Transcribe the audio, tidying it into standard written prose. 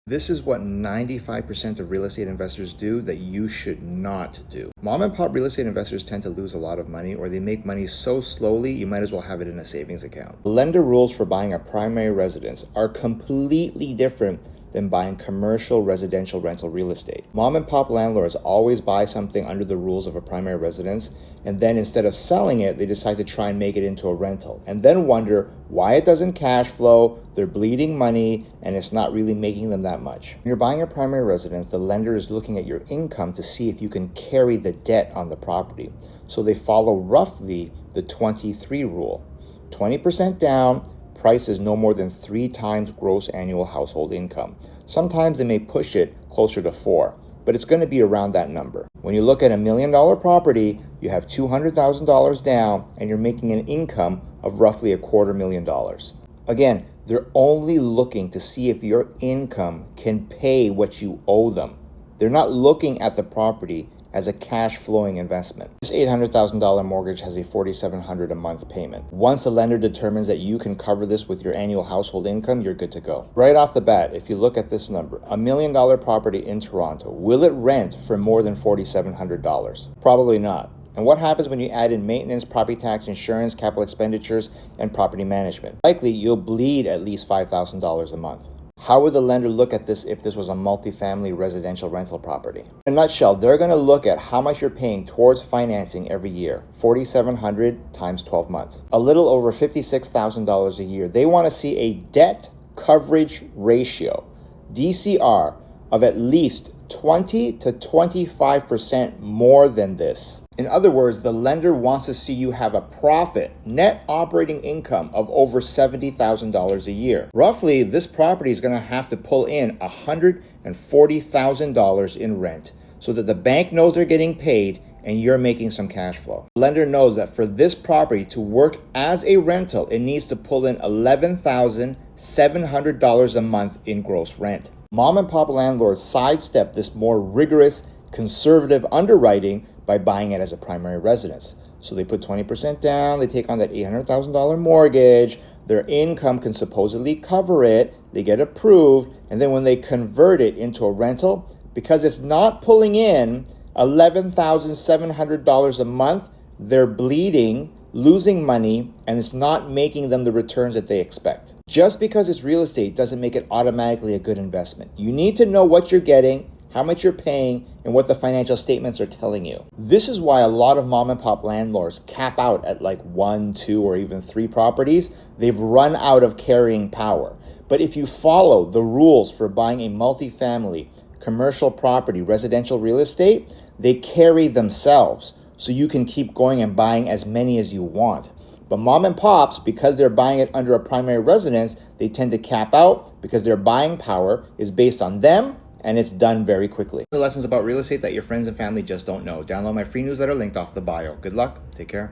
This is what 95% of real estate investors do that you should not do. Mom and pop real estate investors tend to lose a lot of money, or they make money so slowly you might as well have it in a savings account. Lender rules for buying a primary residence are completely different than buying commercial residential rental real estate. Mom and pop landlords always buy something under the rules of a primary residence, and then instead of selling it, they decide to try and make it into a rental, and then wonder why it doesn't cash flow, they're bleeding money, and it's not really making them that much. When you're buying a primary residence, the lender is looking at your income to see if you can carry the debt on the property. So they follow roughly the 23 rule. 20% down, price is no more than 3 times gross annual household income. Sometimes they may push it closer to 4, but it's going to be around that number. When you look at $1 million property, you have $200,000 down and you're making an income of roughly $250,000. Again, they're only looking to see if your income can pay what you owe them. They're not looking at the property as a cash flowing investment. This $800,000 mortgage has a $4,700 a month payment. Once the lender determines that you can cover this with your annual household income, you're good to go. Right off the bat, if you look at this number, $1 million property in Toronto, will it rent for more than $4,700? Probably not. And what happens when you add in maintenance, property tax, insurance, capital expenditures, and property management? Likely you'll bleed at least $5,000 a month. How would the lender look at this if this was a multifamily residential rental property? In a nutshell, they're going to look at how much you're paying towards financing every year, $4,700 times 12 months, a little over $56,000 a year. They want to see a debt coverage ratio, DCR, of at least 20 to 25% more than this. In other words, the lender wants to see you have a profit, net operating income of over $70,000 a year. Roughly, this property is going to have to pull in $140,000 in rent so that the bank knows they're getting paid and you're making some cash flow. The lender knows that for this property to work as a rental, it needs to pull in $11,700 a month in gross rent. Mom and pop landlords sidestep this more rigorous, conservative underwriting by buying it as a primary residence. So they put 20% down, they take on that $800,000 mortgage, their income can supposedly cover it, they get approved, and then when they convert it into a rental, because it's not pulling in $11,700 a month, they're bleeding, losing money, and it's not making them the returns that they expect. Just because it's real estate doesn't make it automatically a good investment. You need to know what you're getting, how much you're paying, and what the financial statements are telling you. This is why a lot of mom and pop landlords cap out at like 1, 2, or even 3 properties. They've run out of carrying power. But if you follow the rules for buying a multifamily, commercial property, residential real estate, they carry themselves. So you can keep going and buying as many as you want. But mom and pops, because they're buying it under a primary residence, they tend to cap out because their buying power is based on them, and it's done very quickly. The lessons about real estate that your friends and family just don't know. Download my free newsletter linked off the bio. Good luck. Take care.